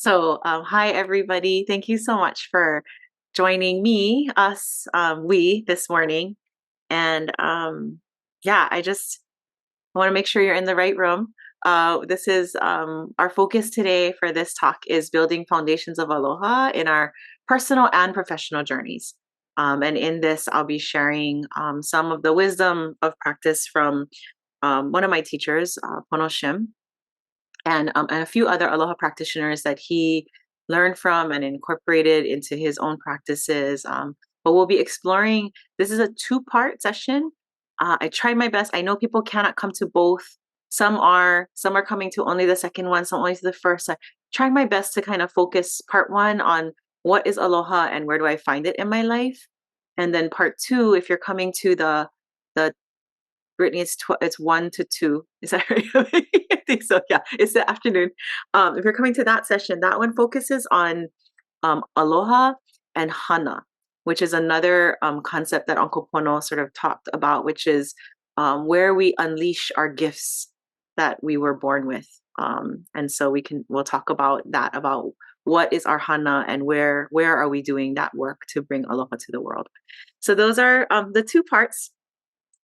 Hi everybody. Thank you so much for joining me, us, we this morning. And yeah, I just want to make sure you're in the right room. This is our focus today for this talk is building foundations of aloha in our personal and professional journeys. And in this, I'll be sharing some of the wisdom of practice from one of my teachers, Pono Shim, and a few other aloha practitioners that he learned from and incorporated into his own practices. But we'll be exploring. This is a two-part session. I tried my best. I know people cannot come to both. Some are coming to only the second one, some only to the first. I tried my best to kind of focus part one on what is aloha and where do I find it in my life, and then part two, if you're coming to the Brittany, it's 1 to 2. Is that right? I think so. Yeah, it's the afternoon. If you're coming to that session, that one focuses on aloha and hana, which is another concept that Uncle Pono sort of talked about, which is where we unleash our gifts that we were born with. And so we'll talk about that, about what is our hana and where are we doing that work to bring aloha to the world. So those are the two parts.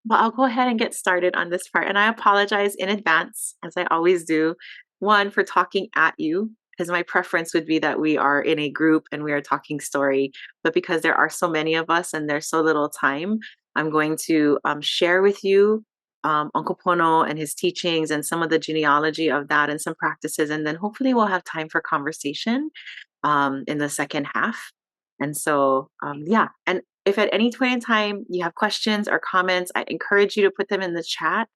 Well, I'll go ahead and get started on this part. And I apologize in advance, as I always do, one, for talking at you, because my preference would be that we are in a group and we are talking story. But because there are so many of us and there's so little time, I'm going to share with you Uncle Pono and his teachings and some of the genealogy of that and some practices. And then hopefully we'll have time for conversation in the second half. And so, yeah. And if at any point in time you have questions or comments, I encourage you to put them in the chat.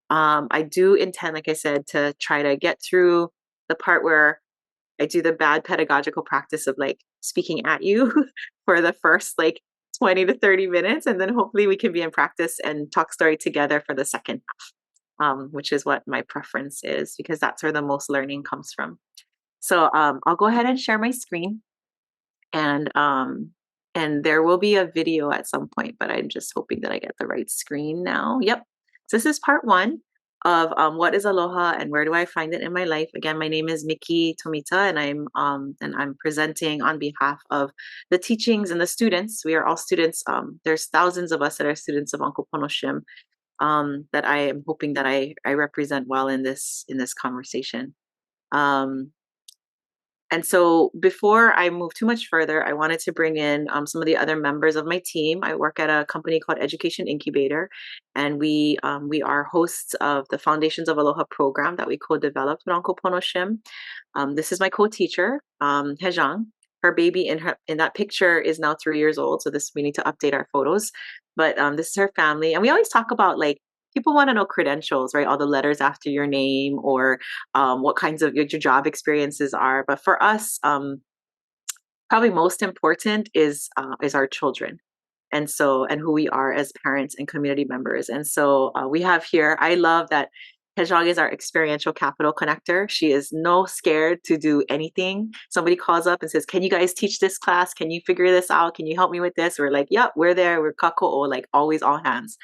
I do intend, like I said, to try to get through the part where I do the bad pedagogical practice of like speaking at you for the first like 20 to 30 minutes. And then hopefully we can be in practice and talk story together for the second half, which is what my preference is because that's where the most learning comes from. So I'll go ahead and share my screen and there will be a video at some point, but I'm just hoping that I get the right screen now. Yep. So this is part one of what is aloha and where do I find it in my life. Again, my name is Miki Tomita, and I'm presenting on behalf of the teachings and the students. We are all students. There's thousands of us that are students of Uncle Pono Shim that I am hoping that I represent well in this conversation. And so before I move too much further, I wanted to bring in some of the other members of my team. I work at a company called Education Incubator, and we are hosts of the Foundations of ALOHA program that we co-developed with Uncle Pono Shim. This is my co-teacher, Hejang. Her baby in that picture is now 3 years old, so we need to update our photos. But this is her family, and we always talk about like people want to know credentials, right? All the letters after your name or what kinds of your job experiences are. But for us, probably most important is our children, and who we are as parents and community members. And so we have here. I love that Hejong is our experiential capital connector. She is no scared to do anything. Somebody calls up and says, "Can you guys teach this class? Can you figure this out? Can you help me with this?" We're like, "Yep, we're there. We're kako'o, like always, all hands."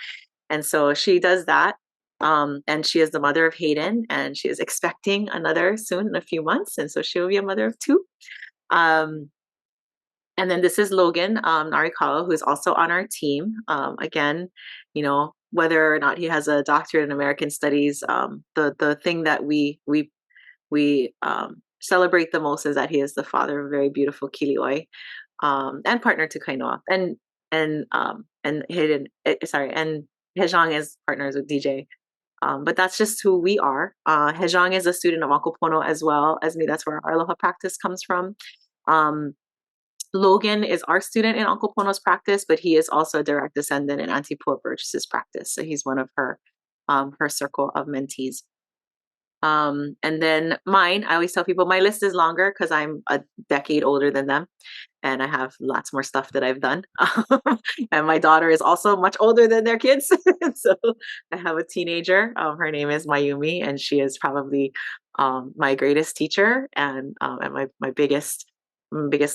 And so she does that. And she is the mother of Hayden, and she is expecting another soon in a few months. And so she will be a mother of two. And then this is Logan Narikawa, who is also on our team. Again, whether or not he has a doctorate in American Studies, the thing that we celebrate the most is that he is the father of a very beautiful Kilioi, and partner to Kainoa. And Hayden, and Hejong is partners with DJ. But that's just who we are. Hejong is a student of Uncle Pono as well as me. That's where our aloha practice comes from. Logan is our student in Uncle Pono's practice, but he is also a direct descendant in Aunty Pilahi Paki's practice. So he's one of her circle of mentees. And then mine, I always tell people my list is longer because I'm a decade older than them and I have lots more stuff that I've done. And my daughter is also much older than their kids. So I have a teenager. Her name is Mayumi, and she is probably my greatest teacher and my biggest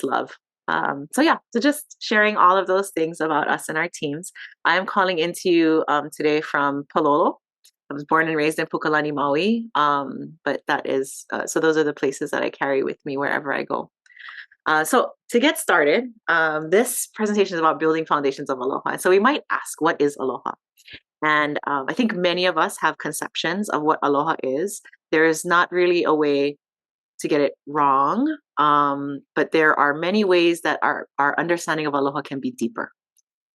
love. So just sharing all of those things about us and our teams. I am calling into you today from Palolo, was born and raised in Pukalani, Maui. But that is, so those are the places that I carry with me wherever I go. So to get started, this presentation is about building foundations of aloha. So we might ask, what is aloha? And I think many of us have conceptions of what aloha is. There is not really a way to get it wrong, but there are many ways that our understanding of aloha can be deeper.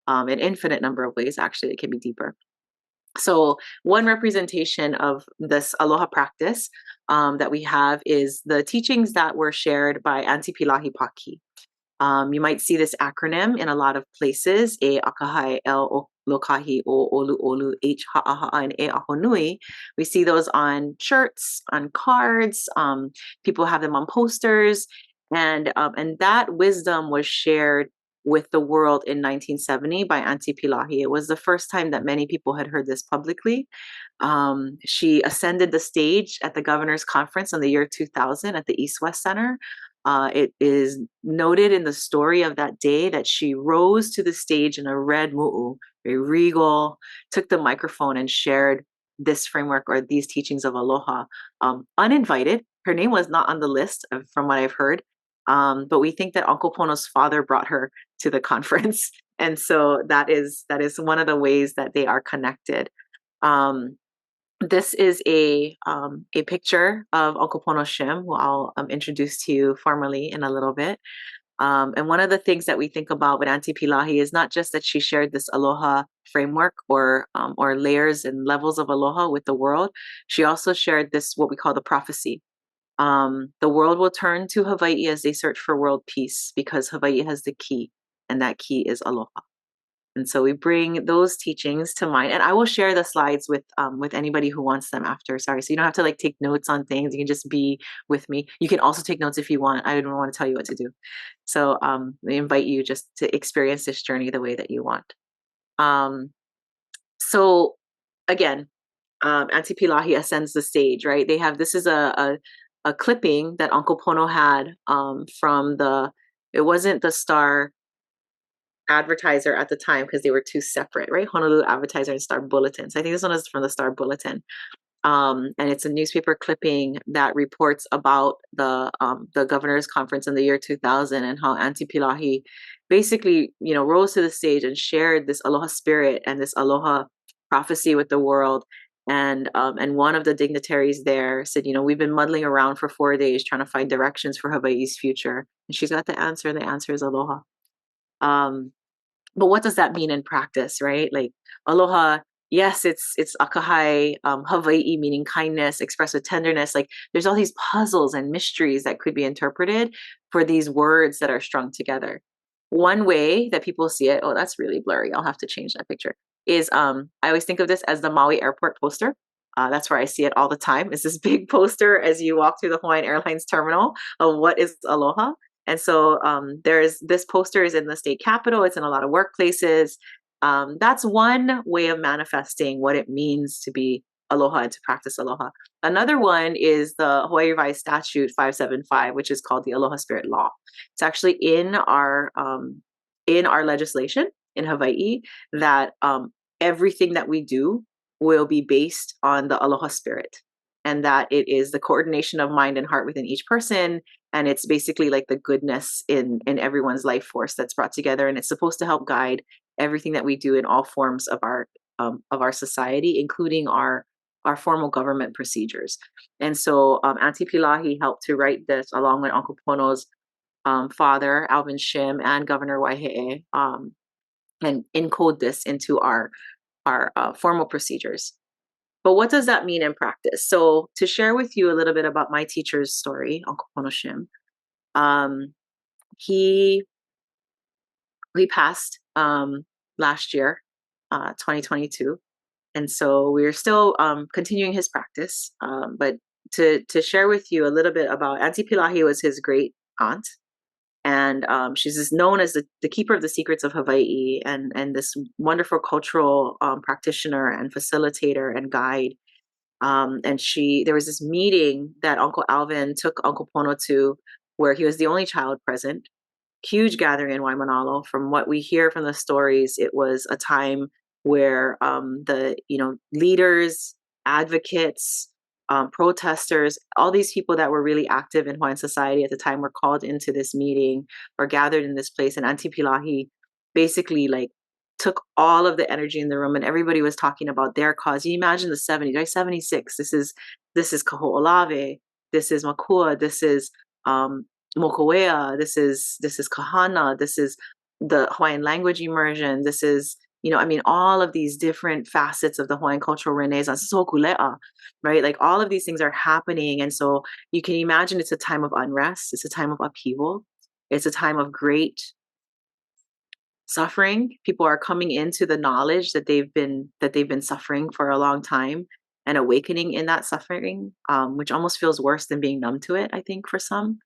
An infinite number of ways, actually, it can be deeper. So one representation of this aloha practice that we have is the teachings that were shared by Aunty Pilahi Paki. You might see this acronym in a lot of places, E akahai, L o lokahi, O olu olu, H ha'aha'a, and E ahonui. We see those on shirts, on cards. People have them on posters. And that wisdom was shared with the world in 1970 by Aunty Pilahi. It was the first time that many people had heard this publicly. She ascended the stage at the governor's conference in the year 2000 at the East West Center. It is noted in the story of that day that she rose to the stage in a red mu'u, very regal, took the microphone and shared this framework or these teachings of aloha, uninvited. Her name was not on the list from what I've heard. But we think that Uncle Pono's father brought her to the conference. And so that is one of the ways that they are connected. This is a picture of Uncle Pono Shim, who I'll introduce to you formally in a little bit. And one of the things that we think about with Aunty Pilahi is not just that she shared this aloha framework or layers and levels of aloha with the world. She also shared this, what we call the prophecy. The world will turn to Hawaii as they search for world peace because Hawaii has the key, and that key is aloha. And so we bring those teachings to mind, and I will share the slides with anybody who wants them after. Sorry, so you don't have to like take notes on things. You can just be with me. You can also take notes if you want. I don't want to tell you what to do. So we invite you just to experience this journey the way that you want. So again, Aunty Pilahi ascends the stage, right? They have, this is a clipping that Uncle Pono had from it wasn't the Star Advertiser at the time because they were two separate, right? Honolulu Advertiser and Star Bulletin. So I think this one is from the Star Bulletin. And it's a newspaper clipping that reports about the governor's conference in the year 2000 and how Aunty Pilahi basically, rose to the stage and shared this aloha spirit and this aloha prophecy with the world. And one of the dignitaries there said, we've been muddling around for 4 days trying to find directions for Hawaii's future. And she's got the answer. The answer is aloha. But what does that mean in practice, right? Like aloha, yes, it's akahai, Hawaii meaning kindness, expressed with tenderness. Like there's all these puzzles and mysteries that could be interpreted for these words that are strung together. One way that people see it, oh, that's really blurry. I'll have to change that picture. Is I always think of this as the Maui airport poster. That's where I see it all the time. It's this big poster as you walk through the Hawaiian Airlines terminal of what is aloha. And so this poster is in the state capitol. It's in a lot of workplaces. That's one way of manifesting what it means to be aloha and to practice aloha. Another one is the Hawaii Revised Statute 575, which is called the Aloha Spirit Law. It's actually in our legislation in Hawaii that everything that we do will be based on the aloha spirit, and that it is the coordination of mind and heart within each person. And it's basically like the goodness in everyone's life force that's brought together. And it's supposed to help guide everything that we do in all forms of our society, including our formal government procedures. And so Aunty Pilahi helped to write this along with Uncle Pono's father, Alvin Shim, and Governor Waihe'e, and encode this into our formal procedures. But what does that mean in practice? So to share with you a little bit about my teacher's story, Uncle Pono Shim, he passed last year, 2022. And so we're still continuing his practice. But to share with you a little bit about Aunty Pilahi was his great aunt. And she's just known as the keeper of the secrets of Hawaii, and this wonderful cultural practitioner and facilitator and guide. And there was this meeting that Uncle Alvin took Uncle Pono to, where he was the only child present. Huge gathering in Waimanalo. From what we hear from the stories, it was a time where the leaders advocates, protesters, all these people that were really active in Hawaiian society at the time were called into this meeting or gathered in this place. And Aunty Pilahi basically like took all of the energy in the room, and everybody was talking about their cause. You imagine the 70s, right? 76. This is Kaho'olawe. This is Makua. This is Mokoea. This is Kahana. This is the Hawaiian language immersion. This is, I mean, all of these different facets of the Hawaiian cultural renaissance, sokule'a, right? Like all of these things are happening. And so you can imagine it's a time of unrest. It's a time of upheaval. It's a time of great suffering. People are coming into the knowledge that they've been suffering for a long time and awakening in that suffering, which almost feels worse than being numb to it, I think, for some.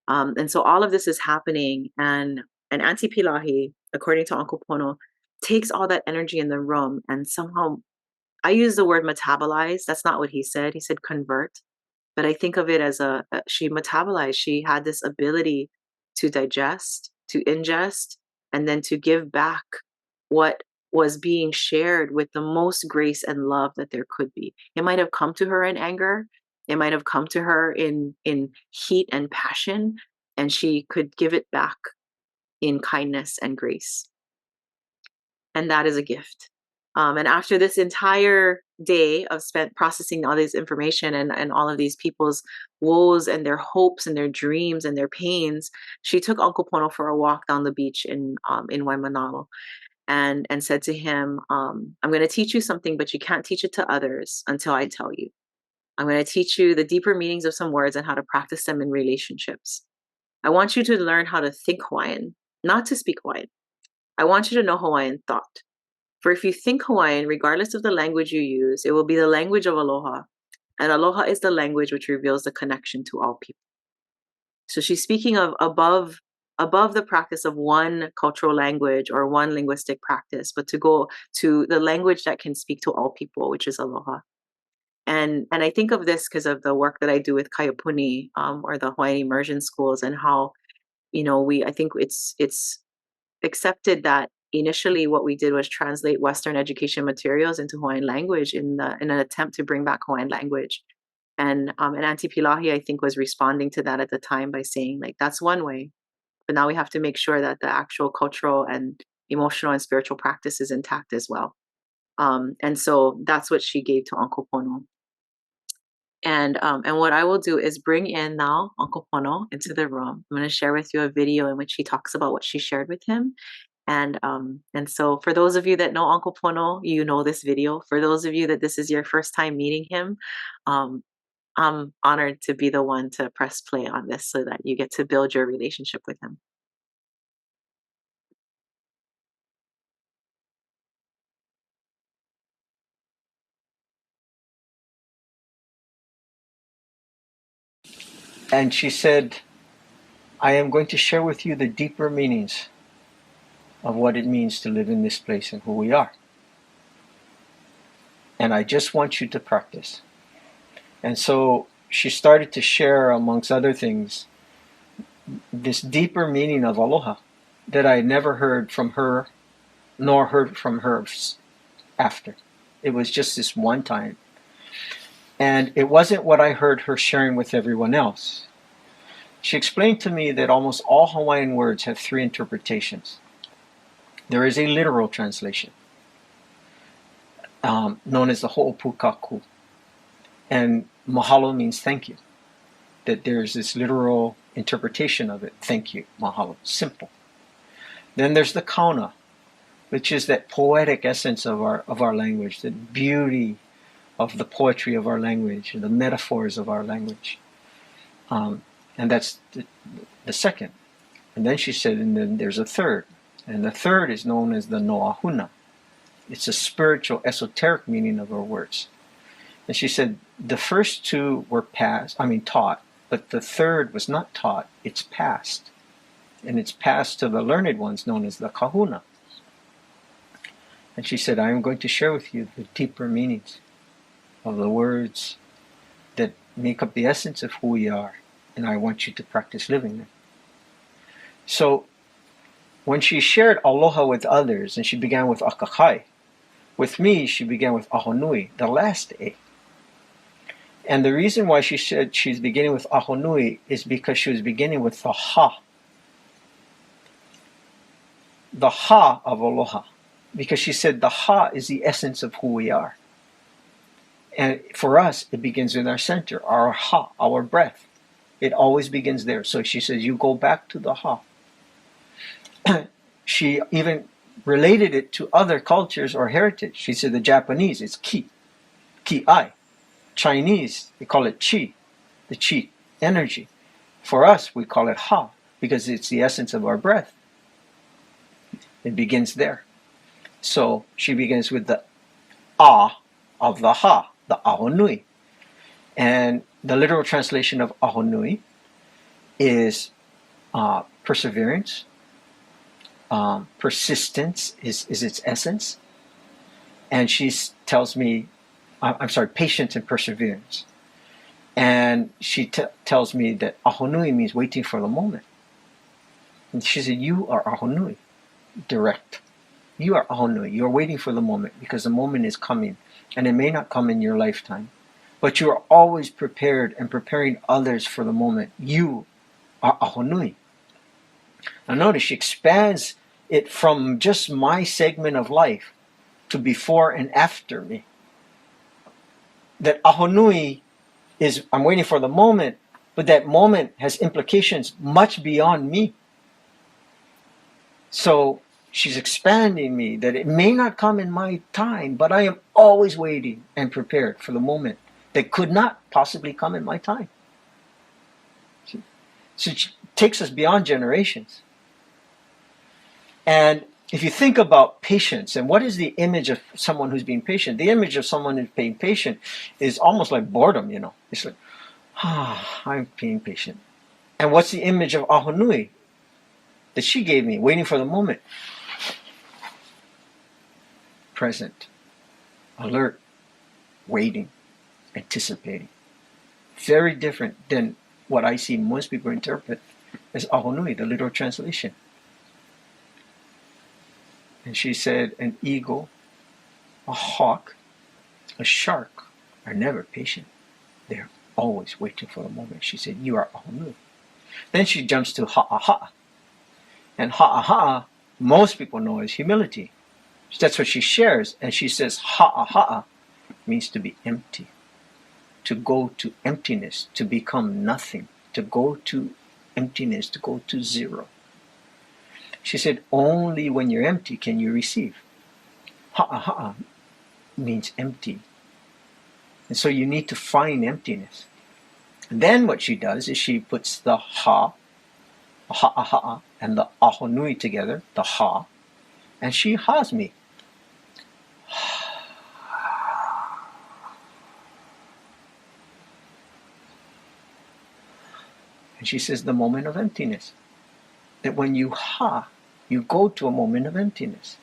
And so all of this is happening, and Auntie Pilahi, according to Uncle Pono, takes all that energy in the room and somehow, I use the word metabolize. That's not what he said. He said convert, but I think of it as she metabolized. She had this ability to digest, to ingest, and then to give back what was being shared with the most grace and love that there could be. It might have come to her in anger. It might have come to her in heat and passion, and she could give it back in kindness and grace. And that is a gift. And after this entire day of spent processing all this information and all of these people's woes and their hopes and their dreams and their pains, she took Uncle Pono for a walk down the beach in Waimanalo, and said to him, I'm going to teach you something, but you can't teach it to others until I tell you. I'm going to teach you the deeper meanings of some words and how to practice them in relationships. I want you to learn how to think Hawaiian, not to speak Hawaiian. I want you to know Hawaiian thought. For if you think Hawaiian, regardless of the language you use, it will be the language of aloha. And aloha is the language which reveals the connection to all people. So she's speaking of above the practice of one cultural language or one linguistic practice, but to go to the language that can speak to all people, which is aloha. And I think of this because of the work that I do with Kaiapuni, or the Hawaiian immersion schools, and how, I think it's accepted that initially what we did was translate Western education materials into Hawaiian language in an attempt to bring back Hawaiian language. And Aunty Pilahi, I think, was responding to that at the time by saying, like, that's one way, but now we have to make sure that the actual cultural and emotional and spiritual practice is intact as well. And so that's what she gave to Uncle Pono. And what I will do is bring in now Uncle Pono into the room. I'm going to share with you a video in which he talks about what she shared with him. And so for those of you that know Uncle Pono, you know this video. For those of you that this is your first time meeting him, I'm honored to be the one to press play on this so that you get to build your relationship with him. And she said, I am going to share with you the deeper meanings of what it means to live in this place and who we are. And I just want you to practice. And so she started to share, amongst other things, this deeper meaning of aloha that I had never heard from her, nor heard from her after. It was just this one time. And it wasn't what I heard her sharing with everyone else. She explained to me that almost all Hawaiian words have three interpretations. There is a literal translation, known as the ho'opukaku. And mahalo means thank you. That there's this literal interpretation of it. Thank you, mahalo. Simple. Then there's the kauna, which is that poetic essence of our language, the beauty of the poetry of our language, and the metaphors of our language. And that's the second. And then she said, and then there's a third. And the third is known as the noahuna. It's a spiritual, esoteric meaning of our words. And she said, the first two were taught, but the third was not taught, it's passed. And it's passed to the learned ones known as the kahuna. And she said, I am going to share with you the deeper meanings of the words that make up the essence of who we are. And I want you to practice living them. So when she shared aloha with others, and she began with akakai, with me she began with ahonui, the last A. And the reason why she said she's beginning with Ahonui is because she was beginning with the Ha of Aloha. Because she said the Ha is the essence of who we are. And for us, it begins in our center, our Ha, our breath. It always begins there. So she says, you go back to the Ha. She even related it to other cultures or heritage. She said the Japanese, it's Ki, Ki-ai. Chinese, they call it Chi, the Chi energy. For us, we call it Ha, because it's the essence of our breath. It begins there. So she begins with the Ah of the Ha, the Ahonui. And the literal translation of Ahonui is perseverance. Persistence is its essence. And she tells me, I'm sorry, patience and perseverance. And she tells me that Ahonui means waiting for the moment. And she said, you are Ahonui, direct. You are Ahonui. You're waiting for the moment because the moment is coming. And it may not come in your lifetime. But you are always prepared and preparing others for the moment. You are Ahonui. Now notice she expands it from just my segment of life to before and after me. That Ahonui is, I'm waiting for the moment, but that moment has implications much beyond me. So she's expanding me that it may not come in my time, but I am always waiting and prepared for the moment that could not possibly come in my time. So it takes us beyond generations. And if you think about patience and what is the image of someone who's being patient, the image of someone who's being patient is almost like boredom, you know. It's like, I'm being patient. And what's the image of Ahonui that she gave me, waiting for the moment? Present, alert, waiting, anticipating. Very different than what I see most people interpret as Ahonui, the literal translation. And she said, an eagle, a hawk, a shark are never patient. They're always waiting for the moment. She said, you are Ahonui. Then she jumps to Ha'aha'a. And Ha'aha'a, most people know as humility. That's what she shares. And she says, Ha'aha'a means to be empty. To go to emptiness, to become nothing. To go to emptiness, to go to zero. She said, only when you're empty can you receive. Ha'aha'a means empty. And so you need to find emptiness. And then what she does is she puts the ha'aha'a, and the ahonui together, the ha, and she ha's me. And she says the moment of emptiness. That when you ha, you go to a moment of emptiness.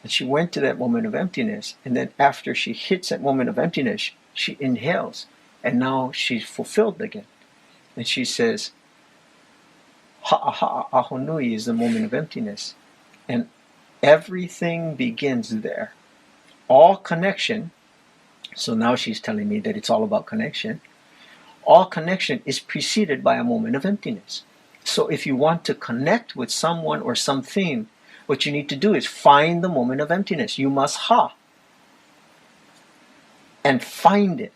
And she went to that moment of emptiness, and then after she hits that moment of emptiness, she inhales, and now she's fulfilled again. And she says, Ha'aha'a ahonui is the moment of emptiness. And everything begins there. All connection, so now she's telling me that it's all about connection. All connection is preceded by a moment of emptiness. So if you want to connect with someone or something, what you need to do is find the moment of emptiness. You must ha and find it.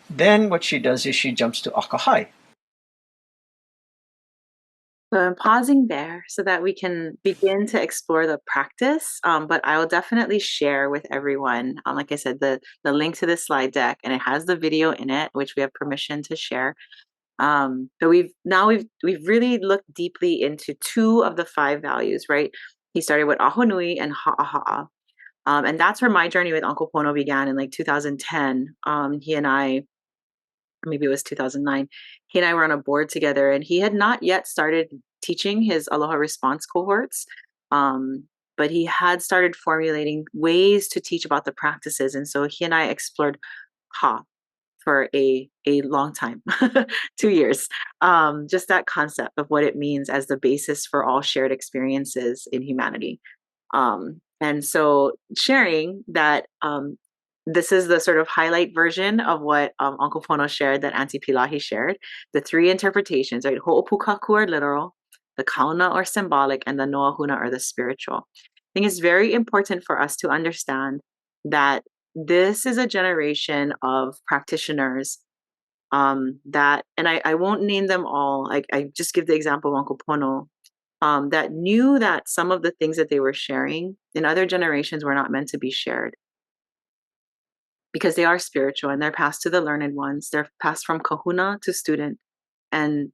Then what she does is she jumps to akahai. So I'm pausing there so that we can begin to explore the practice. But I will definitely share with everyone, like I said, the link to the slide deck, and it has the video in it, which we have permission to share. But we've really looked deeply into two of the five values, right? He started with ahonui and ha'aha'a. And that's where my journey with Uncle Pono began in like 2010. He and I, maybe it was 2009, he and I were on a board together, and he had not yet started teaching his Aloha response cohorts. But he had started formulating ways to teach about the practices. And so he and I explored Ha for a long time, 2 years. Just that concept of what it means as the basis for all shared experiences in humanity. And so sharing that this is the sort of highlight version of what Uncle Pono shared that Aunty Pilahi shared. The three interpretations, right? Ho'opukaku or literal, the kauna or symbolic, and the noahuna or the spiritual. I think it's very important for us to understand that this is a generation of practitioners that, and I won't name them all. I just give the example of Uncle Pono, that knew that some of the things that they were sharing in other generations were not meant to be shared because they are spiritual and they're passed to the learned ones. They're passed from kahuna to student and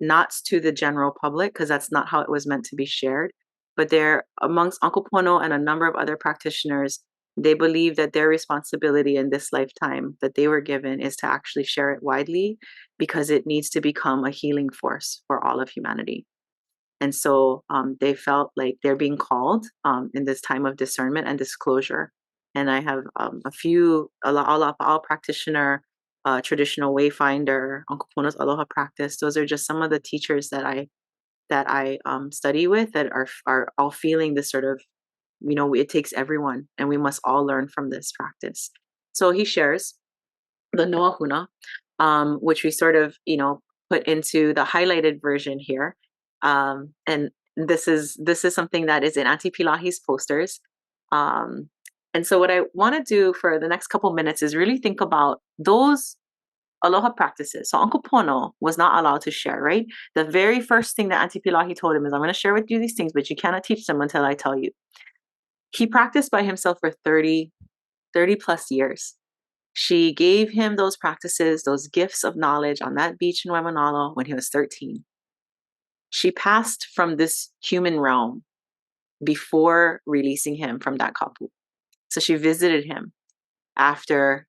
not to the general public because that's not how it was meant to be shared. But they're amongst Uncle Pono and a number of other practitioners. They believe that their responsibility in this lifetime that they were given is to actually share it widely because it needs to become a healing force for all of humanity. And so they felt like they're being called in this time of discernment and disclosure. And I have a few Alapa'al practitioner, traditional wayfinder, Uncle Pono's Aloha practice. Those are just some of the teachers that I study with that are all feeling this sort of, it takes everyone, and we must all learn from this practice. So he shares the Noahuna, which we sort of, put into the highlighted version here. And this is something that is in Aunty Pilahi's posters. Um, and so what I want to do for the next couple minutes is really think about those aloha practices. So Uncle Pono was not allowed to share, right? The very first thing that Aunty Pilahi told him is, I'm going to share with you these things, but you cannot teach them until I tell you. He practiced by himself for 30 plus years. She gave him those practices, those gifts of knowledge on that beach in Waimanalo when he was 13. She passed from this human realm before releasing him from that kapu. So she visited him after,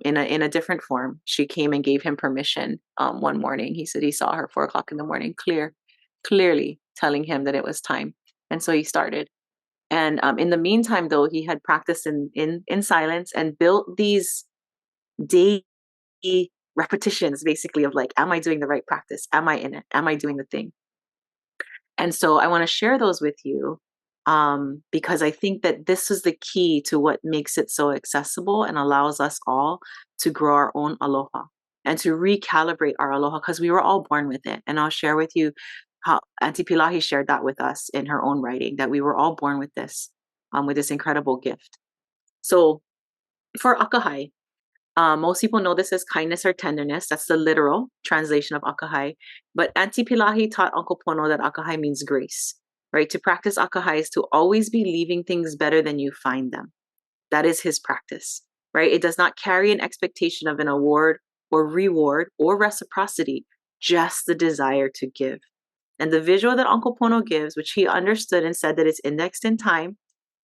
in a different form. She came and gave him permission one morning. He said he saw her 4 o'clock in the morning, clearly telling him that it was time. And so he started. And in the meantime, though, he had practiced in silence and built these daily repetitions, basically, of like, am I doing the right practice? Am I in it? Am I doing the thing? And so I want to share those with you because I think that this is the key to what makes it so accessible and allows us all to grow our own aloha and to recalibrate our aloha because we were all born with it. And I'll share with you how Aunty Pilahi shared that with us in her own writing, that we were all born with this incredible gift. So for akahai, most people know this as kindness or tenderness. That's the literal translation of akahai. But Aunty Pilahi taught Uncle Pono that akahai means grace, right? To practice akahai is to always be leaving things better than you find them. That is his practice, right? It does not carry an expectation of an award or reward or reciprocity, just the desire to give. And the visual that Uncle Pono gives, which he understood and said that it's indexed in time,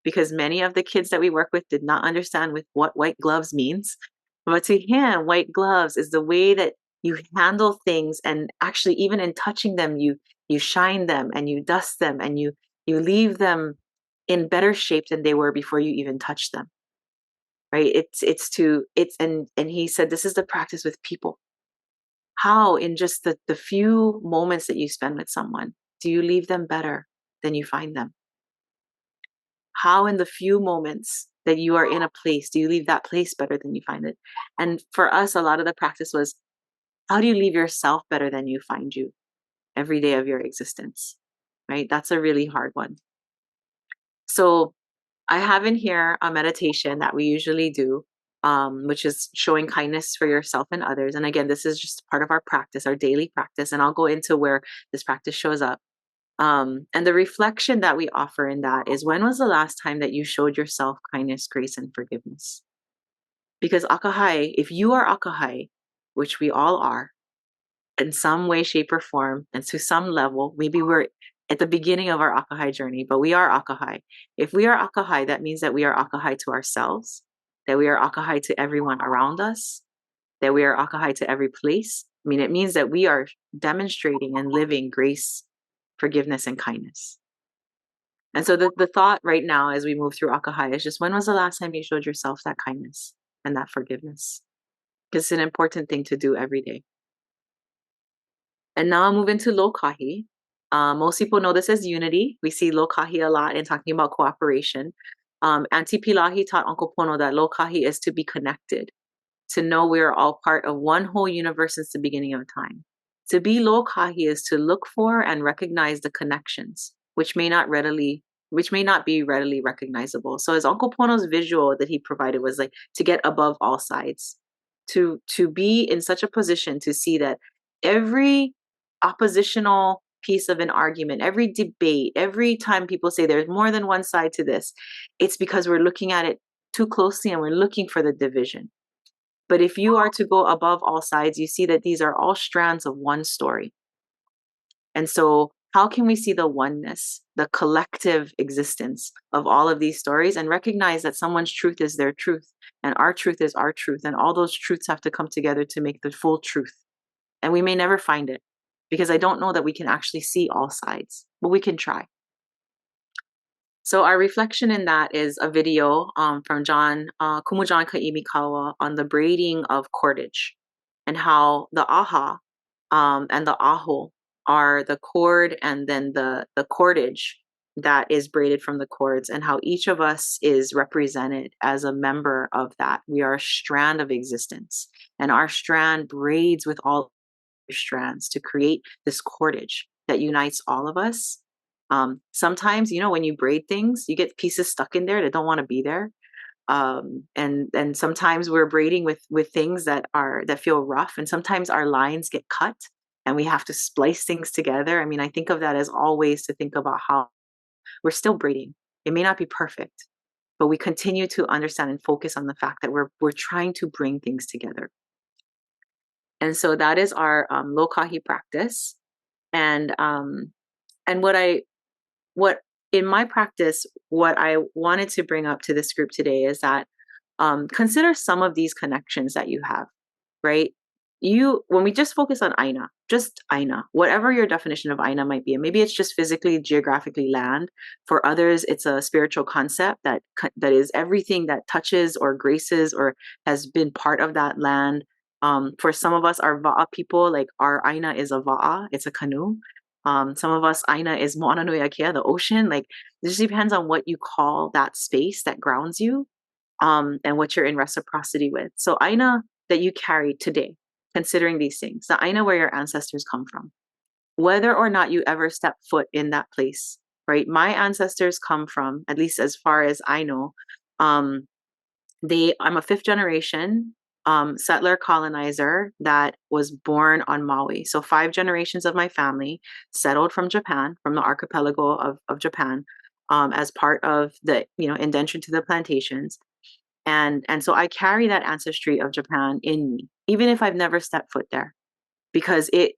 because many of the kids that we work with did not understand with what white gloves means. But to him, white gloves is the way that you handle things, and actually, even in touching them, you shine them and you dust them and you leave them in better shape than they were before you even touch them. Right? And he said this is the practice with people. How in just the few moments that you spend with someone do you leave them better than you find them? How in the few moments that you are in a place do you leave that place better than you find it? And for us, a lot of the practice was, how do you leave yourself better than you find you every day of your existence? Right? That's a really hard one. So I have in here a meditation that we usually do, which is showing kindness for yourself and others. And again, this is just part of our practice, our daily practice. And I'll go into where this practice shows up. And the reflection that we offer in that is, when was the last time that you showed yourself kindness, grace, and forgiveness? Because akahai, if you are akahai, which we all are, in some way, shape, or form, and to some level, maybe we're at the beginning of our akahai journey, but we are akahai. If we are akahai, that means that we are akahai to ourselves, that we are akahai to everyone around us, that we are akahai to every place. I mean, it means that we are demonstrating and living grace, forgiveness, and kindness. And so the thought right now as we move through akahai is just, when was the last time you showed yourself that kindness and that forgiveness? Because it's an important thing to do every day. And now I'll move into lokahi. Most people know this as unity. We see lokahi a lot in talking about cooperation. Aunty Pilahi taught Uncle Pono that lokahi is to be connected, to know we are all part of one whole universe since the beginning of time. To be lokahi is to look for and recognize the connections, which may not be readily recognizable. So as Uncle Pono's visual that he provided was like to get above all sides, to be in such a position to see that every oppositional piece of an argument, every debate, every time people say there's more than one side to this, it's because we're looking at it too closely and we're looking for the division. But if you are to go above all sides, you see that these are all strands of one story. And so, how can we see the oneness, the collective existence of all of these stories and recognize that someone's truth is their truth and our truth is our truth? And all those truths have to come together to make the full truth. And we may never find it because I don't know that we can actually see all sides, but we can try. So our reflection in that is a video from Kumu John Kaimikawa on the braiding of cordage and how the aha and the aho are the cord and then the cordage that is braided from the cords, and how each of us is represented as a member of that. We are a strand of existence, and our strand braids with all strands to create this cordage that unites all of us. Sometimes, when you braid things, you get pieces stuck in there that don't want to be there. And sometimes we're braiding with things that feel rough, and sometimes our lines get cut, and we have to splice things together. I mean, I think of that as all ways to think about how we're still braiding. It may not be perfect, but we continue to understand and focus on the fact that we're trying to bring things together. And so that is our lokahi practice. And what in my practice, what I wanted to bring up to this group today is that consider some of these connections that you have, right? When we just focus on just Aina, whatever your definition of Aina might be, and maybe it's just physically, geographically land. For others, it's a spiritual concept that is everything that touches or graces or has been part of that land. For some of us, our Va'a people, like our Aina is a Va'a, it's a canoe. Some of us, Aina is Moana Nui Akea, the ocean. Like, it just depends on what you call that space that grounds you, and what you're in reciprocity with. So Aina that you carry today, considering these things, the Aina where your ancestors come from, whether or not you ever step foot in that place, right? My ancestors come from, at least as far as I know, um, I'm a fifth generation settler colonizer that was born on Maui. So 5 generations of my family settled from Japan, from the archipelago of Japan, as part of the indenture to the plantations. And so I carry that ancestry of Japan in me, even if I've never stepped foot there, because it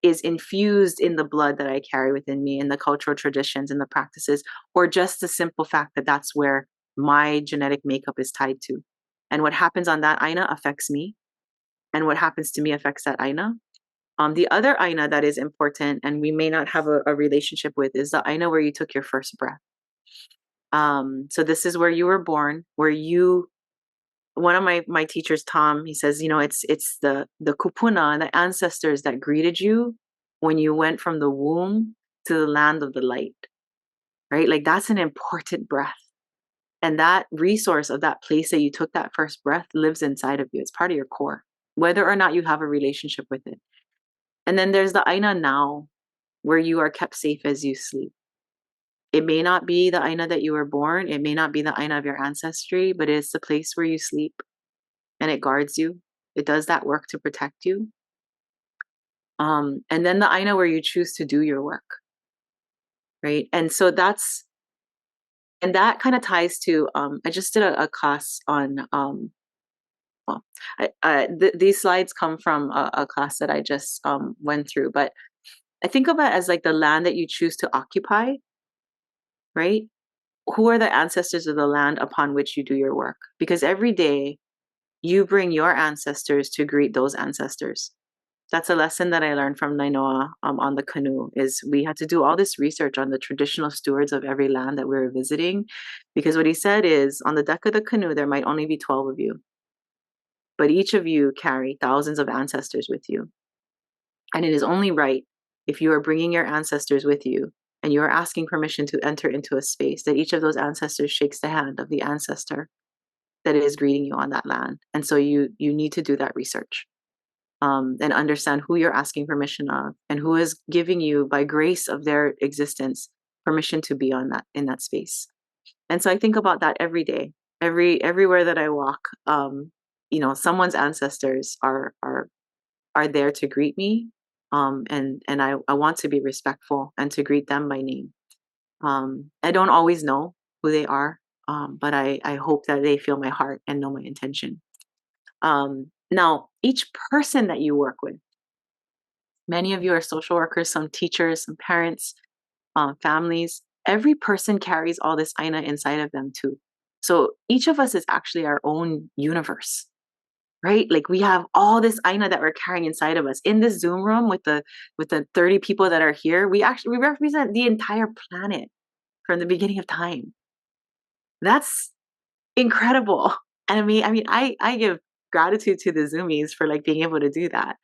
is infused in the blood that I carry within me, in the cultural traditions and the practices, or just the simple fact that that's where my genetic makeup is tied to. And what happens on that Aina affects me, and what happens to me affects that Aina. The other Aina that is important, and we may not have a relationship with, is the Aina where you took your first breath. So this is where you were born, one of my teachers, Tom, he says, it's the kupuna, the ancestors that greeted you when you went from the womb to the land of the light, right? Like, that's an important breath. And that resource of that place that you took that first breath lives inside of you. It's part of your core, whether or not you have a relationship with it. And then there's the Aina now, where you are kept safe as you sleep. It may not be the Aina that you were born. It may not be the Aina of your ancestry, but it's the place where you sleep, and it guards you. It does that work to protect you. And then the Aina where you choose to do your work, right? And so that kind of ties to, I just did a class on, well, these slides come from a class that I just went through, but I think of it as like the land that you choose to occupy, right? Who are the ancestors of the land upon which you do your work? Because every day you bring your ancestors to greet those ancestors. That's a lesson that I learned from Nainoa on the canoe. Is we had to do all this research on the traditional stewards of every land that we were visiting, because what he said is, on the deck of the canoe there might only be 12 of you, but each of you carry thousands of ancestors with you, and it is only right, if you are bringing your ancestors with you and you are asking permission to enter into a space, that each of those ancestors shakes the hand of the ancestor that is greeting you on that land. And so you need to do that research, and understand who you're asking permission of and who is giving you, by grace of their existence, permission to be on that, in that space. And so I think about that every day, everywhere that I walk. Someone's ancestors are there to greet me, and I want to be respectful and to greet them by name. I don't always know who they are, but I hope that they feel my heart and know my intention. Now, each person that you work with, many of you are social workers, some teachers, some parents, families. Every person carries all this aina inside of them too. So each of us is actually our own universe, right? Like we have all this aina that we're carrying inside of us. In this Zoom room with the 30 people that are here, we represent the entire planet from the beginning of time. That's incredible. And I give gratitude to the Zoomies for like being able to do that.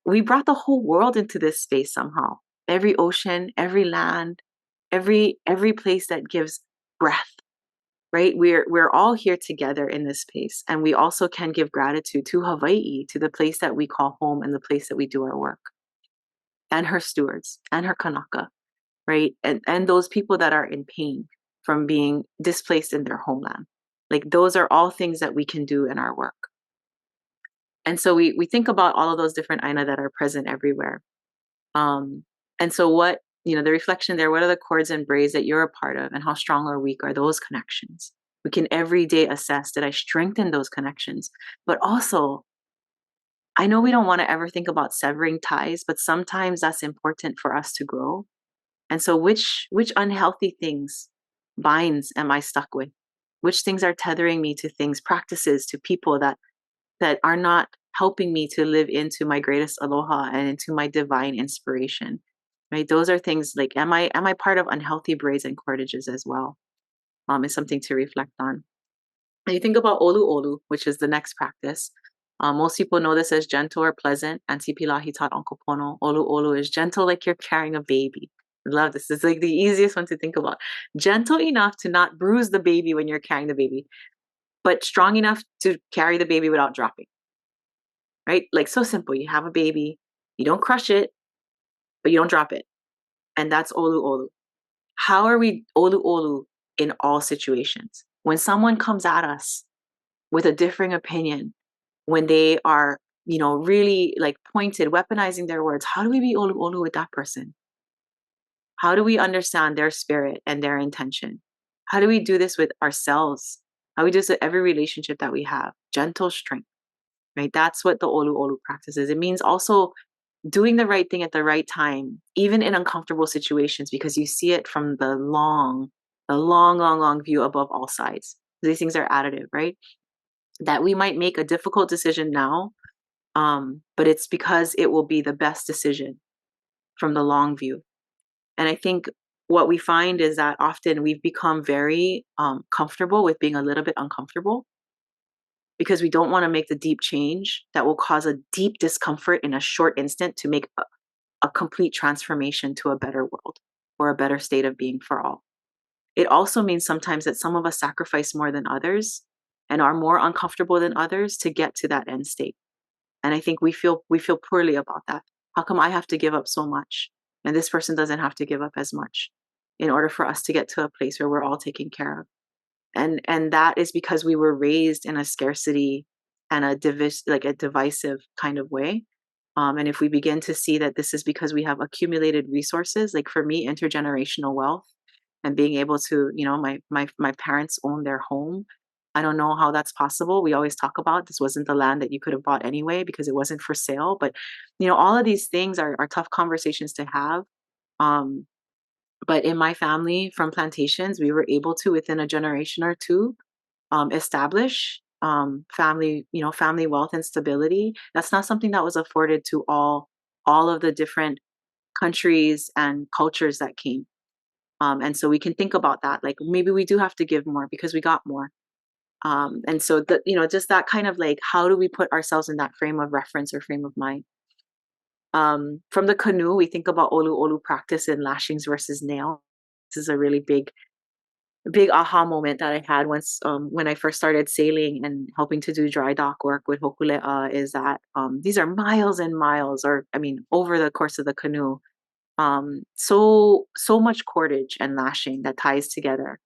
We brought the whole world into this space somehow. Every ocean, every land, every place that gives breath, right? We're all here together in this space, and we also can give gratitude to Hawaii, to the place that we call home and the place that we do our work, and her stewards and her kanaka, right? And those people that are in pain from being displaced in their homeland. Like those are all things that we can do in our work. And so we think about all of those different aina that are present everywhere. And so the reflection there, what are the cords and braids that you're a part of, and how strong or weak are those connections? We can every day assess, did I strengthen those connections? But also, I know we don't want to ever think about severing ties, but sometimes that's important for us to grow. And so which unhealthy things, binds, am I stuck with? Which things are tethering me to things, practices, to people that are not helping me to live into my greatest aloha and into my divine inspiration, right? Those are things like, am I part of unhealthy braids and cordages as well? Is something to reflect on. And you think about olu olu, which is the next practice. Most people know this as gentle or pleasant. Aunty Pilahi taught Uncle Pono. Olu olu is gentle like you're carrying a baby. I love this. It's like the easiest one to think about. Gentle enough to not bruise the baby when you're carrying the baby, but strong enough to carry the baby without dropping, right? Like so simple. You have a baby, you don't crush it, but you don't drop it. And that's olu olu. How are we olu olu in all situations? When someone comes at us with a differing opinion, when they are, really like pointed, weaponizing their words, how do we be olu olu with that person? How do we understand their spirit and their intention? How do we do this with ourselves? How do we do this with every relationship that we have? Gentle strength, right? That's what the olu olu practice is. It means also doing the right thing at the right time, even in uncomfortable situations, because you see it from the long, long view above all sides. These things are additive, right? That we might make a difficult decision now, but it's because it will be the best decision from the long view. And I think what we find is that often we've become very comfortable with being a little bit uncomfortable, because we don't want to make the deep change that will cause a deep discomfort in a short instant to make a complete transformation to a better world or a better state of being for all. It also means sometimes that some of us sacrifice more than others and are more uncomfortable than others to get to that end state. And I think we feel poorly about that. How come I have to give up so much and this person doesn't have to give up as much in order for us to get to a place where we're all taken care of? And that is because we were raised in a scarcity and a divisive kind of way. And if we begin to see that this is because we have accumulated resources, like for me, intergenerational wealth, and being able to, my parents own their home. I don't know how that's possible. We always talk about this wasn't the land that you could have bought anyway because it wasn't for sale. But all of these things are tough conversations to have. But in my family from plantations, we were able to, within a generation or two, establish family wealth and stability. That's not something that was afforded to all of the different countries and cultures that came. And so we can think about that, like maybe we do have to give more because we got more. And so just that kind of like, how do we put ourselves in that frame of reference or frame of mind? From the canoe, we think about olu olu practice in lashings versus nails. This is a really big aha moment that I had once when I first started sailing and helping to do dry dock work with Hokulea is that these are miles and miles, or I mean, over the course of the canoe, so much cordage and lashing that ties together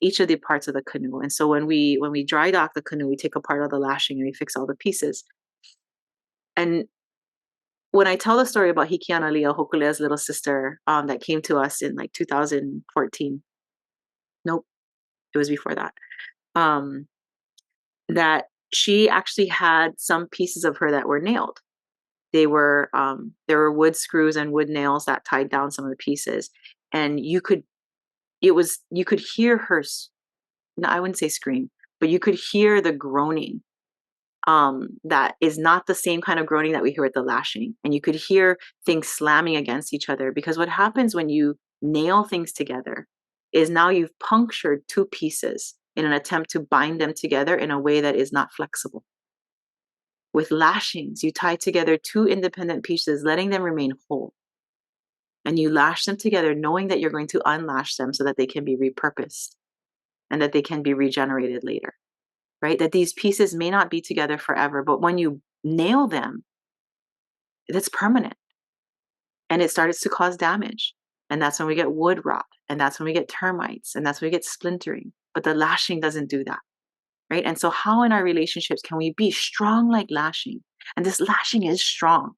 each of the parts of the canoe. And so when we dry dock the canoe, we take apart all the lashing and we fix all the pieces. And when I tell the story about Hikiana Leah, Hokulea's little sister, that came to us in like 2014, nope, it was before that. Um, that she actually had some pieces of her that were nailed. They were there were wood screws and wood nails that tied down some of the pieces, and you could hear her. No, I wouldn't say scream, but you could hear the groaning. That is not the same kind of groaning that we hear with the lashing, and you could hear things slamming against each other because what happens when you nail things together is now you've punctured two pieces in an attempt to bind them together in a way that is not flexible. With lashings, you tie together two independent pieces, letting them remain whole. And you lash them together, knowing that you're going to unlash them so that they can be repurposed and that they can be regenerated later, right? That these pieces may not be together forever, but when you nail them, that's permanent and it starts to cause damage. And that's when we get wood rot, and that's when we get termites, and that's when we get splintering. But the lashing doesn't do that. Right. And so, how in our relationships can we be strong like lashing? And this lashing is strong.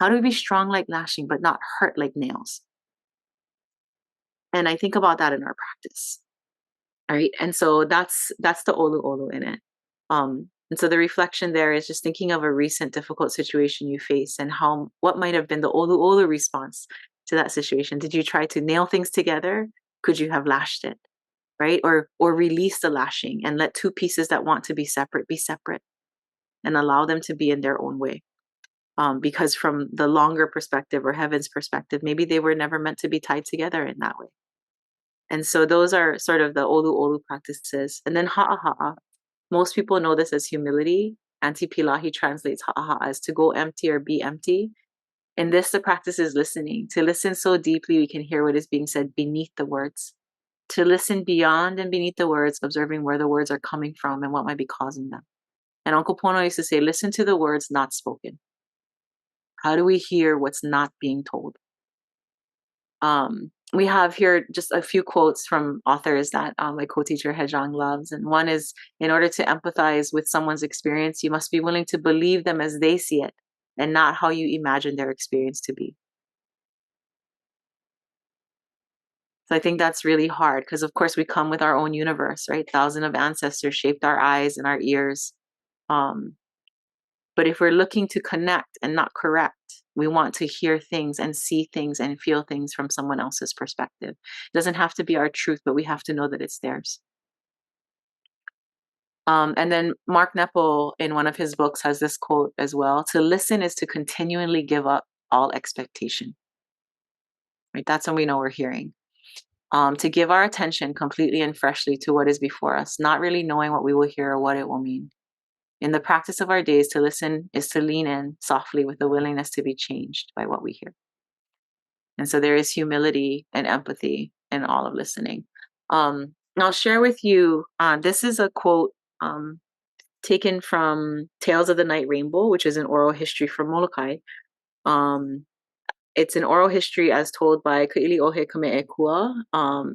How do we be strong like lashing, but not hurt like nails? And I think about that in our practice. Right. And so that's the olu olu in it. And so the reflection there is just thinking of a recent difficult situation you face and how what might have been the olu olu response to that situation. Did you try to nail things together? Could you have lashed it? Right. Or release the lashing and let two pieces that want to be separate and allow them to be in their own way. Because from the longer perspective or heaven's perspective, maybe they were never meant to be tied together in that way. And so those are sort of the olu olu practices. And then ha'a ha'a. Most people know this as humility. Aunty Pilahi translates ha'a ha'a as to go empty or be empty. In this, the practice is listening, to listen so deeply we can hear what is being said beneath the words, to listen beyond and beneath the words, observing where the words are coming from and what might be causing them. And Uncle Pono used to say, listen to the words not spoken. How do we hear what's not being told? We have here just a few quotes from authors that my co-teacher Hejong loves. And one is, in order to empathize with someone's experience, you must be willing to believe them as they see it and not how you imagine their experience to be. So I think that's really hard because, of course, we come with our own universe, right? Thousands of ancestors shaped our eyes and our ears. Um, But if we're looking to connect and not correct, we want to hear things and see things and feel things from someone else's perspective. It doesn't have to be our truth, but we have to know that it's theirs. And then Mark Nepple, in one of his books, has this quote as well: to listen is to continually give up all expectation. Right? That's when we know we're hearing. To give our attention completely and freshly to what is before us, not really knowing what we will hear or what it will mean. In the practice of our days, to listen is to lean in softly with the willingness to be changed by what we hear. And so there is humility and empathy in all of listening. I'll share with you, this is a quote taken from Tales of the Night Rainbow, which is an oral history from Molokai. It's an oral history as told by Kailiohe Kame'ekua,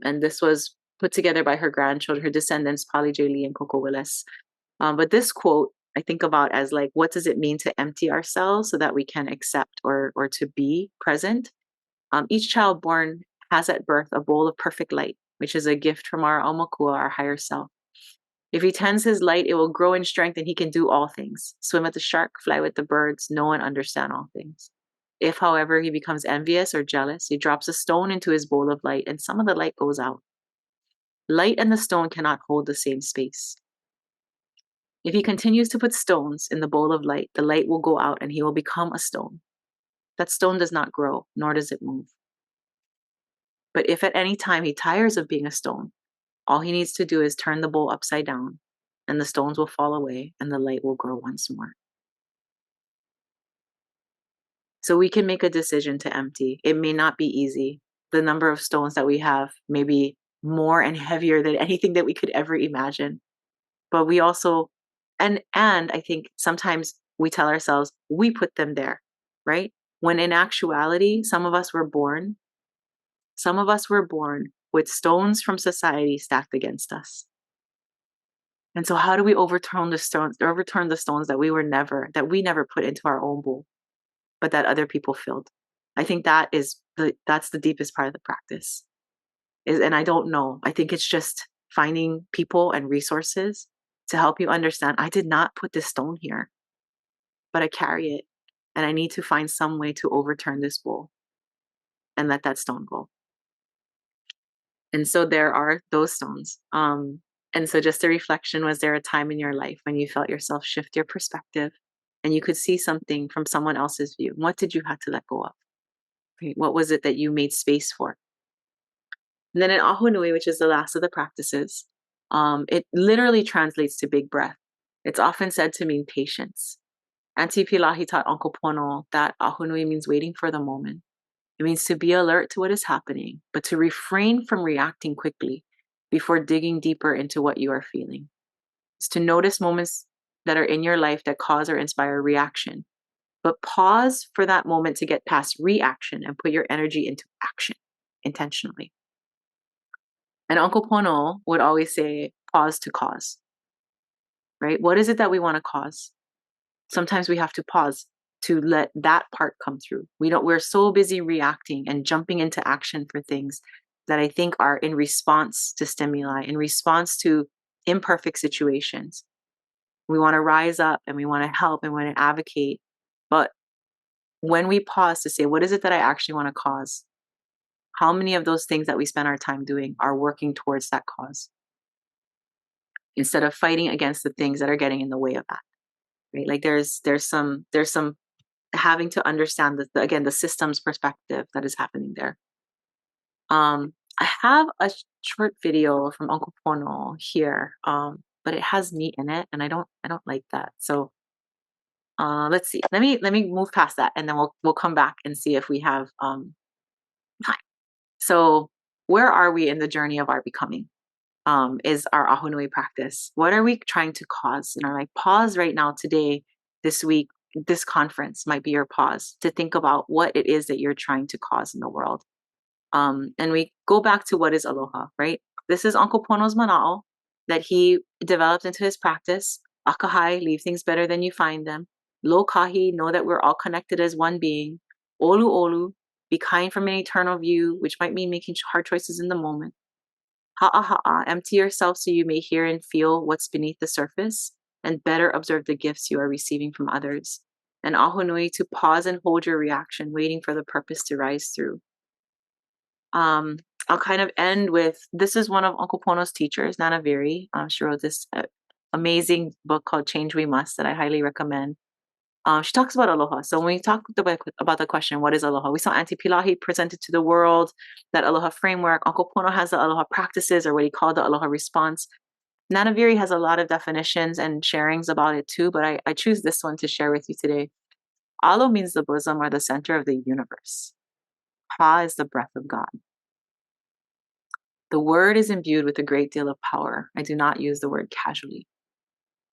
and this was put together by her grandchildren, her descendants, Pali J. Lee and Coco Willis. But this quote I think about as like, what does it mean to empty ourselves so that we can accept or to be present? Each child born has at birth a bowl of perfect light, which is a gift from our Aumakua, our higher self. If he tends his light, it will grow in strength and he can do all things. Swim with the shark, fly with the birds, know and understand all things. If, however, he becomes envious or jealous, he drops a stone into his bowl of light and some of the light goes out. Light and the stone cannot hold the same space. If he continues to put stones in the bowl of light, the light will go out and he will become a stone. That stone does not grow, nor does it move. But if at any time he tires of being a stone, all he needs to do is turn the bowl upside down, and the stones will fall away and the light will grow once more. So we can make a decision to empty. It may not be easy. the number of stones that we have, maybe more and heavier than anything that we could ever imagine. But we also, and I think sometimes we tell ourselves we put them there, right? When in actuality, some of us were born with stones from society stacked against us. And so how do we overturn the stones, that we never put into our own bowl, but that other people filled? I think that's the deepest part of the practice. And I don't know. I think it's just finding people and resources to help you understand I did not put this stone here, but I carry it. And I need to find some way to overturn this bowl and let that stone go. And so there are those stones. And so just a reflection, was there a time in your life when you felt yourself shift your perspective and you could see something from someone else's view? What did you have to let go of? Right? What was it that you made space for? And then in Ahunui, which is the last of the practices, it literally translates to big breath. It's often said to mean patience. Aunty Pilahi taught Uncle Pono that Ahunui means waiting for the moment. It means to be alert to what is happening, but to refrain from reacting quickly before digging deeper into what you are feeling. It's to notice moments that are in your life that cause or inspire reaction, but pause for that moment to get past reaction and put your energy into action intentionally. And Uncle Pono would always say, pause to cause, right? What is it that we want to cause? Sometimes we have to pause to let that part come through. We're so busy reacting and jumping into action for things that I think are in response to stimuli, in response to imperfect situations. We want to rise up and we want to help and we want to advocate. But when we pause to say, what is it that I actually want to cause? How many of those things that we spend our time doing are working towards that cause? Instead of fighting against the things that are getting in the way of that. Right? Like there's some having to understand the systems perspective that is happening there. I have a short video from Uncle Pono here, but it has me in it, and I don't like that. So let's see. Let me move past that, and then we'll come back and see if we have time. So where are we in the journey of our becoming? Is our Ahunui practice. What are we trying to cause in our life? Pause right now, today, this week, this conference might be your pause to think about what it is that you're trying to cause in the world. And we go back to what is aloha, right? This is Uncle Pono's mana'o that he developed into his practice. Akahai, leave things better than you find them. Lo kahi, know that we're all connected as one being. Olu olu, be kind from an eternal view, which might mean making hard choices in the moment. Ha'a ha'a, empty yourself so you may hear and feel what's beneath the surface and better observe the gifts you are receiving from others. And ahunui, to pause and hold your reaction, waiting for the purpose to rise through. I'll kind of end with, this is one of Uncle Pono's teachers, Nana Viri. She wrote this amazing book called Change We Must that I highly recommend. She talks about aloha. So when we talk about the question, what is aloha? We saw Aunty Pilahi presented to the world that aloha framework. Uncle Pono has the aloha practices, or what he called the aloha response. Nana Viri has a lot of definitions and sharings about it too, but I choose this one to share with you today. Alo means the bosom or the center of the universe. Pa is the breath of God. The word is imbued with a great deal of power. I do not use the word casually.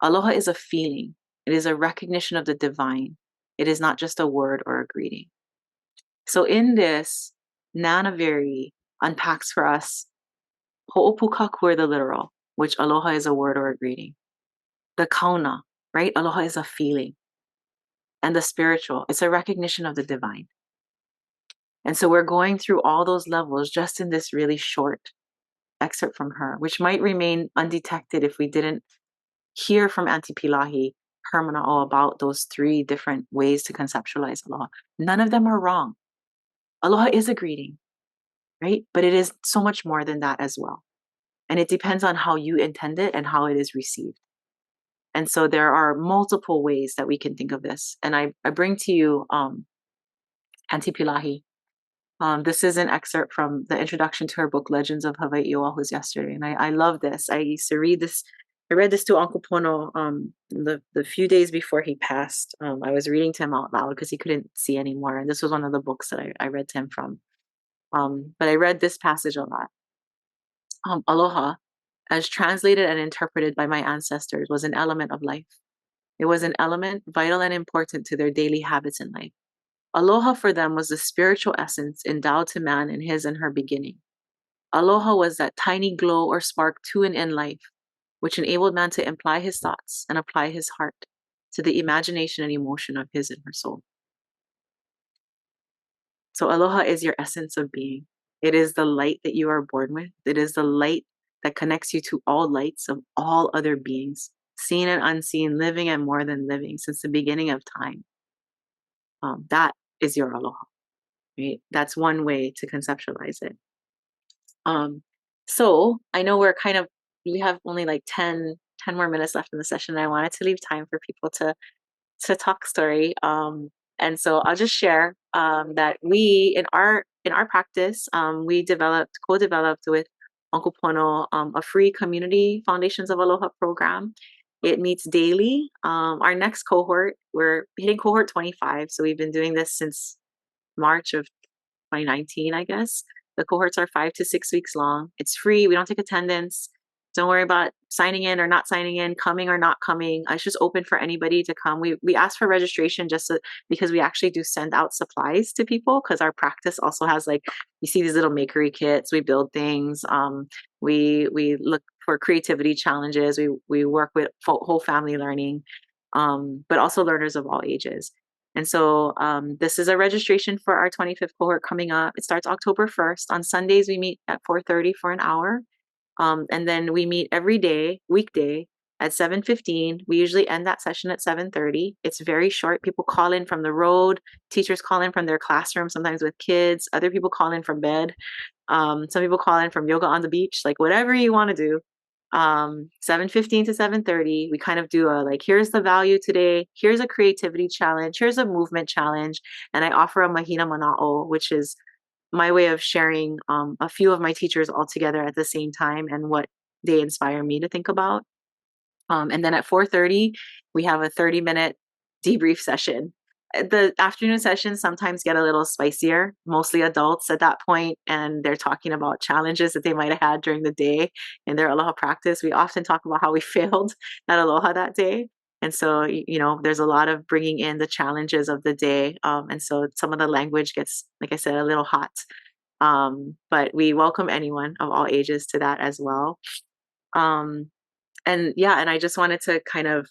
Aloha is a feeling. It is a recognition of the divine. It is not just a word or a greeting. So in this, Nanaviri unpacks for us ho'opukaku, the literal, which aloha is a word or a greeting. The kauna, right? Aloha is a feeling. And the spiritual, it's a recognition of the divine. And so we're going through all those levels just in this really short excerpt from her, which might remain undetected if we didn't hear from Aunty Pilahi, her mana'o, about those three different ways to conceptualize aloha. None of them are wrong. Aloha is a greeting, right? But it is so much more than that as well. And it depends on how you intend it and how it is received. And so there are multiple ways that we can think of this. And I bring to you Aunty Pilahi. This is an excerpt from the introduction to her book, Legends of Hawaii Oahu's yesterday. And I love this. I used to read this. I read this to Uncle Pono the few days before he passed. I was reading to him out loud because he couldn't see anymore. And this was one of the books that I read to him from. But I read this passage a lot. Aloha, as translated and interpreted by my ancestors, was an element of life. It was an element vital and important to their daily habits in life. Aloha for them was the spiritual essence endowed to man in his and her beginning. Aloha was that tiny glow or spark to and in life, which enabled man to imply his thoughts and apply his heart to the imagination and emotion of his and her soul. So, aloha is your essence of being. It is the light that you are born with. It is the light that connects you to all lights of all other beings, seen and unseen, living and more than living since the beginning of time. That is your aloha, right? That's one way to conceptualize it. Um, so I know we have only like 10 more minutes left in the session. And I wanted to leave time for people to talk story. And so I'll just share that we in our practice, we co-developed with Uncle Pono a free community Foundations of Aloha program. It meets daily. Our next cohort, we're hitting cohort 25. So we've been doing this since March of 2019, I guess. The cohorts are 5 to 6 weeks long. It's free. We don't take attendance. Don't worry about signing in or not signing in, coming or not coming. It's just open for anybody to come. We ask for registration because we actually do send out supplies to people because our practice also has like you see these little makery kits. We build things. We look for creativity challenges. We work with whole family learning, but also learners of all ages. And so this is a registration for our 25th cohort coming up. It starts October 1st. On Sundays, we meet at 4:30 for an hour. And then we meet every day, weekday at 7:15. We usually end that session at 7:30. It's very short. People call in from the road. Teachers call in from their classroom, sometimes with kids. Other people call in from bed. Some people call in from yoga on the beach, like whatever you want to do. 7:15 to 7:30, we kind of do a like, here's the value today, here's a creativity challenge, here's a movement challenge, and I offer a mahina mana'o, which is my way of sharing a few of my teachers all together at the same time and what they inspire me to think about. And then at 4:30, we have a 30-minute debrief session. The afternoon sessions sometimes get a little spicier, mostly adults at that point, and they're talking about challenges that they might have had during the day in their aloha practice. We often talk about how we failed at aloha that day. And so, there's a lot of bringing in the challenges of the day. And so some of the language gets, like I said, a little hot. But we welcome anyone of all ages to that as well. And yeah, and I just wanted to kind of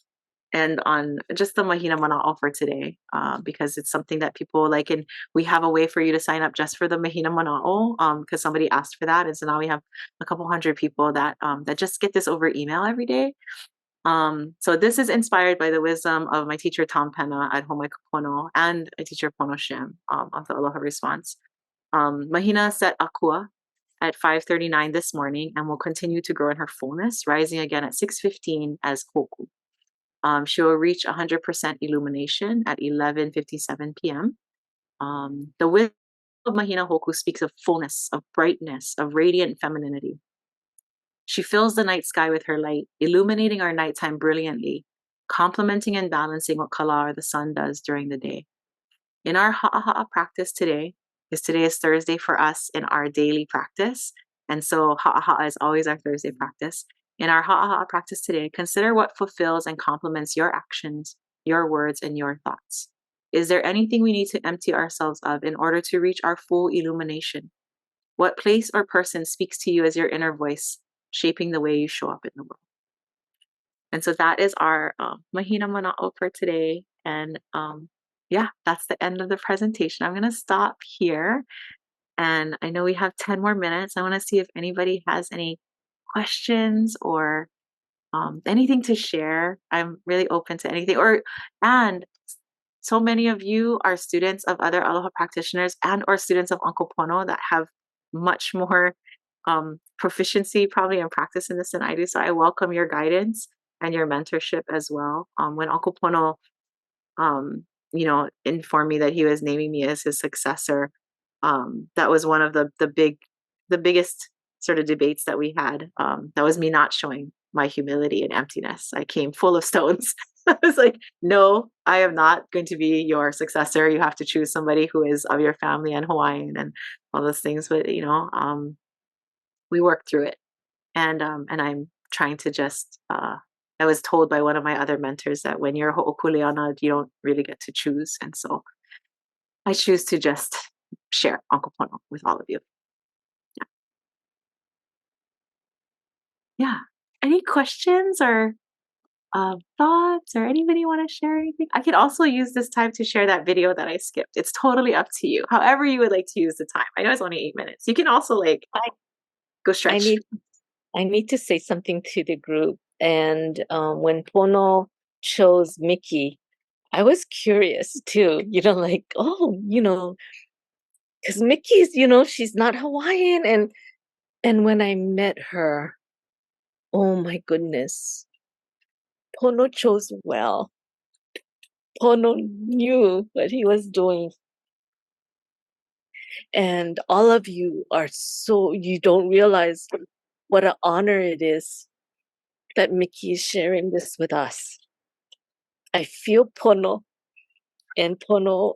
end on just the mahina mana'o for today, because it's something that people like, and we have a way for you to sign up just for the mahina mana'o, because somebody asked for that, and so now we have a couple hundred people that just get this over email every day. So this is inspired by the wisdom of my teacher Tom Penna at Home Kupono and my teacher Pono Shim of the Aloha Response. Mahina set akua at 5:39 this morning and will continue to grow in her fullness, rising again at 6:15 as koku. She will reach 100% illumination at 11:57 p.m. The wisdom of Mahina Hoku speaks of fullness, of brightness, of radiant femininity. She fills the night sky with her light, illuminating our nighttime brilliantly, complementing and balancing what Kala or the sun does during the day. In our ha'aha'a practice today is Thursday for us in our daily practice. And so ha'aha'a is always our Thursday practice. In our ha'aha'a practice today, consider what fulfills and complements your actions, your words, and your thoughts. Is there anything we need to empty ourselves of in order to reach our full illumination? What place or person speaks to you as your inner voice, shaping the way you show up in the world? And so that is our mahina mana'o for today. And yeah, that's the end of the presentation. I'm going to stop here. And I know we have 10 more minutes. I want to see if anybody has any questions or anything to share. I'm really open to anything. And so many of you are students of other Aloha practitioners and or students of Uncle Pono that have much more proficiency probably and practice in this than I do. So I welcome your guidance and your mentorship as well. When Uncle Pono informed me that he was naming me as his successor. That was one of the biggest sort of debates that we had. That was me not showing my humility and emptiness. I came full of stones. I was like, no, I am not going to be your successor. You have to choose somebody who is of your family and Hawaiian and all those things. But we worked through it, and I'm trying to just. I was told by one of my other mentors that when you're ho'okuleana, you don't really get to choose, and so I choose to just share Uncle Pono with all of you. Yeah. Any questions or thoughts or anybody want to share anything? I could also use this time to share that video that I skipped. It's totally up to you. However you would like to use the time. I know it's only 8 minutes. You can also like I, go I stretch. need I need to say something to the group. And when Pono chose Miki, I was curious too. Like, oh, because Miki's, she's not Hawaiian, and when I met her, oh my goodness, Pono chose well. Pono knew what he was doing. And all of you you don't realize what an honor it is that Miki is sharing this with us. I feel Pono, and Pono,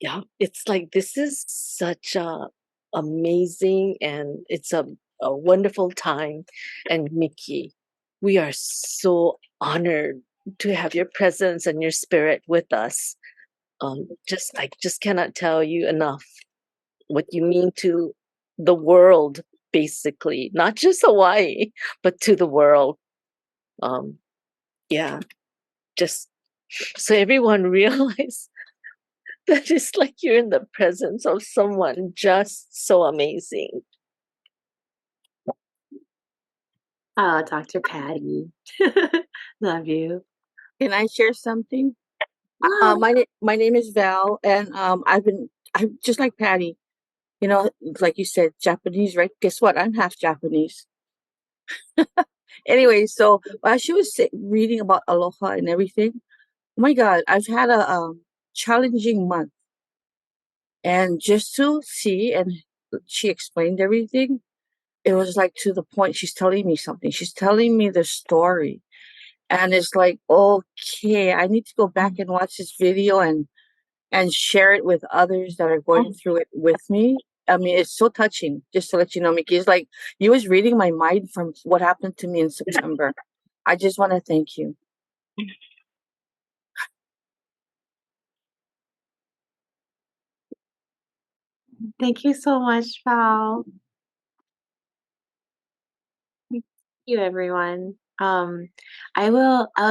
yeah, it's like this is such a amazing, and it's a wonderful time. And Miki, we are so honored to have your presence and your spirit with us. I just cannot tell you enough what you mean to the world, basically, not just Hawaii, but to the world. Um, yeah, just so everyone realize that it's like you're in the presence of someone just so amazing. Oh, Dr. Patty. Love you. Can I share something? Yeah. My name is Val, and I'm just like Patty. Like you said, Japanese, right? Guess what? I'm half Japanese. Anyway, so while she was reading about aloha and everything, oh my God, I've had a challenging month, and just to see, and she explained everything. It was like to the point. She's telling me something. She's telling me the story, and it's like, okay, I need to go back and watch this video and share it with others that are going through it with me. I mean, it's so touching. Just to let you know, Miki, it's like you was reading my mind from what happened to me in September. I just want to thank you. Thank you so much, Val. Thank you, everyone. I'll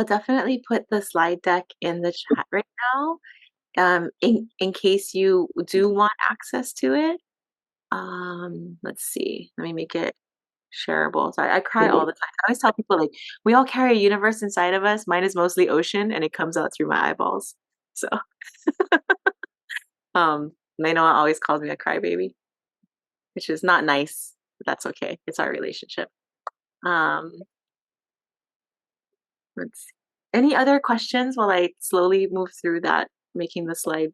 definitely put the slide deck in the chat right now, in case you do want access to it. Let's see. Let me make it shareable. Sorry, I cry all the time. I always tell people like we all carry a universe inside of us. Mine is mostly ocean, and it comes out through my eyeballs. So, and I know always calls me a crybaby, which is not nice, but that's okay. It's our relationship. Um, let's see. Any other questions while I slowly move through that, making the slide?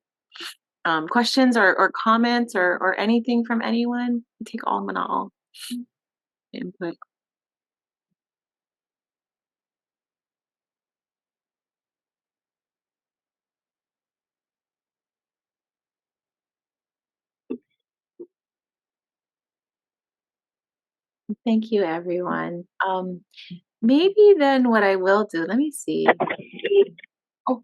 Questions or comments or anything from anyone? Take all mana'o input. Thank you, everyone. Maybe then what I will do, let me see. Oh,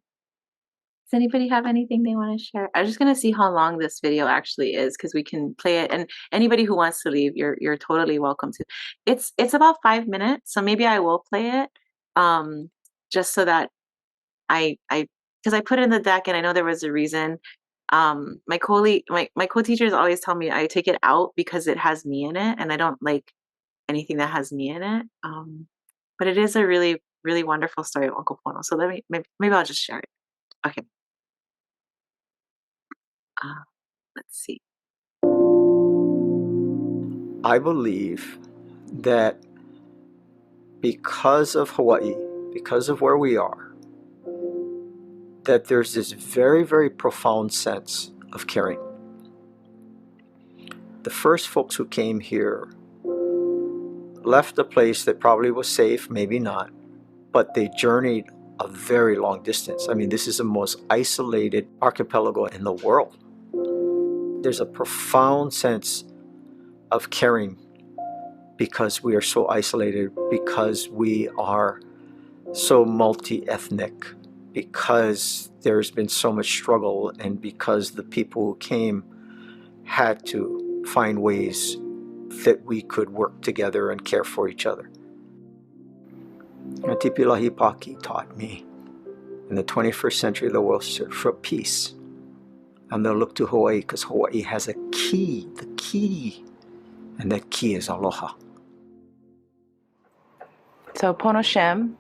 does anybody have anything they want to share? I'm just gonna see how long this video actually is because we can play it, and anybody who wants to leave, you're totally welcome to. It's about 5 minutes, so maybe I will play it, just so that I because I put it in the deck and I know there was a reason. My co-teachers always tell me I take it out because it has me in it, and I don't like anything that has me in it. But it is a really, really wonderful story of Uncle Pono. So maybe I'll just share it. Okay. Uh, let's see. I believe that because of Hawaii, because of where we are, that there's this very, very profound sense of caring. The first folks who came here left a place that probably was safe, maybe not, but they journeyed a very long distance. I mean, this is the most isolated archipelago in the world. There's a profound sense of caring because we are so isolated, because we are so multi-ethnic, because there's been so much struggle, and because the people who came had to find ways that we could work together and care for each other. Aunty Pilahi Paki taught me in the 21st century the world search for peace. And they'll look to Hawaii because Hawaii has a key, the key, and that key is aloha. So Pono Shim,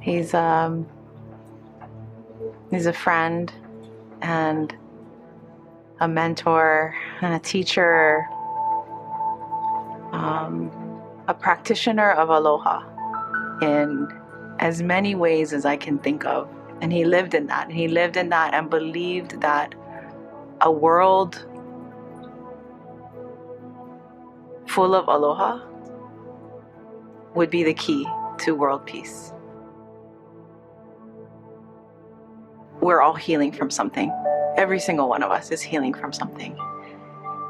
he's a friend and a mentor and a teacher, a practitioner of aloha in as many ways as I can think of. And he lived in that. And he lived in that and believed that a world full of aloha would be the key to world peace. We're all healing from something. Every single one of us is healing from something.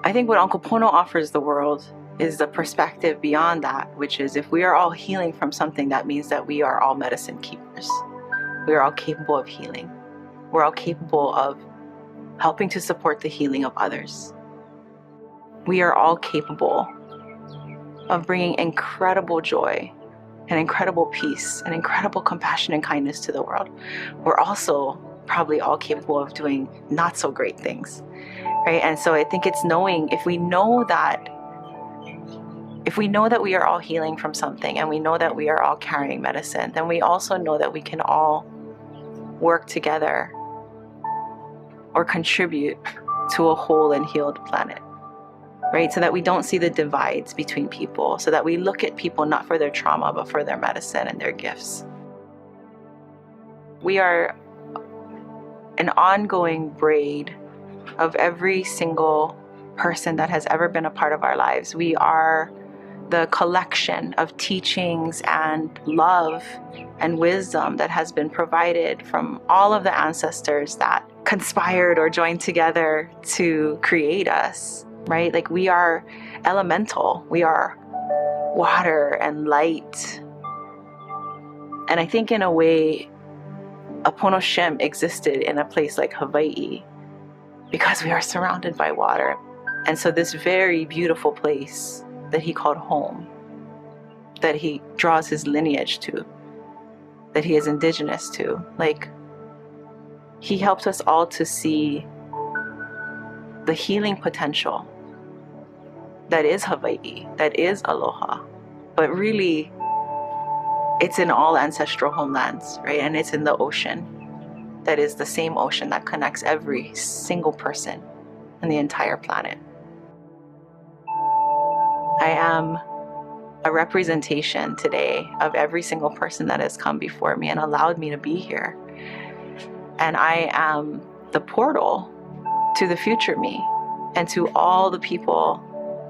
I think what Uncle Pono offers the world is the perspective beyond that, which is if we are all healing from something, that means that we are all medicine keepers. We are all capable of healing. We're all capable of helping to support the healing of others. We are all capable of bringing incredible joy and incredible peace and incredible compassion and kindness to the world. We're also probably all capable of doing not so great things, right? And so I think it's knowing, if we know that we are all healing from something and we know that we are all carrying medicine, then we also know that we can all work together or contribute to a whole and healed planet, right? So that we don't see the divides between people, so that we look at people not for their trauma, but for their medicine and their gifts. We are an ongoing braid of every single person that has ever been a part of our lives. We are the collection of teachings and love and wisdom that has been provided from all of the ancestors that conspired or joined together to create us, right? Like, we are elemental, we are water and light. And I think in a way, a Pono Shim existed in a place like Hawaii because we are surrounded by water. And so this very beautiful place that he called home, that he draws his lineage to, that he is indigenous to, like, he helps us all to see the healing potential that is Hawaii, that is aloha. But really, it's in all ancestral homelands, right? And it's in the ocean that is the same ocean that connects every single person on the entire planet. I am a representation today of every single person that has come before me and allowed me to be here. And I am the portal to the future me and to all the people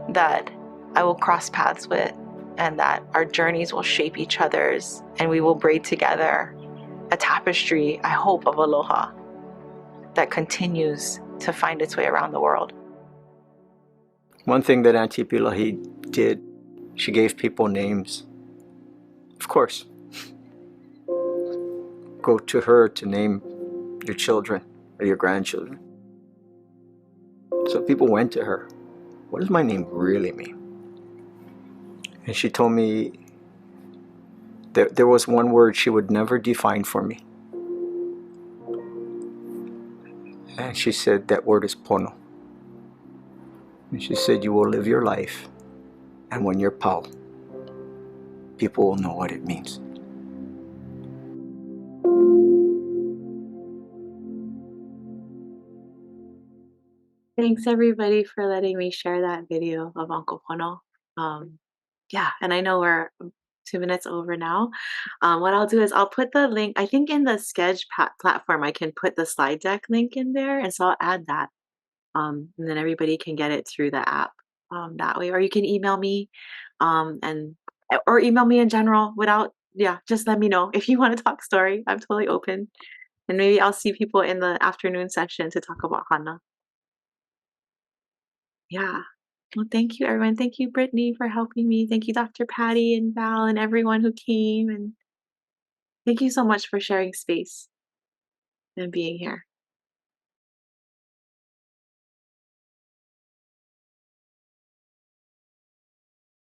that I will cross paths with, and that our journeys will shape each other's, and we will braid together a tapestry, I hope, of aloha that continues to find its way around the world. One thing that Aunty Pilahi did, she gave people names. Of course, go to her to name your children or your grandchildren. So people went to her, what does my name really mean? And she told me that there was one word she would never define for me. And she said that word is pono. And she said, you will live your life, and when you're pau, people will know what it means. Thanks everybody for letting me share that video of Uncle Pono. Yeah, and I know we're 2 minutes over now. What I'll do is I'll put the link, I think in the Sketch platform, I can put the slide deck link in there. And so I'll add that. And then everybody can get it through the app that way. Or you can email me or email me in general without yeah, just let me know if you want to talk story. I'm totally open. And maybe I'll see people in the afternoon session to talk about Hana. Yeah. Well, thank you, everyone. Thank you, Brittany, for helping me. Thank you, Dr. Patty and Val and everyone who came. And thank you so much for sharing space and being here.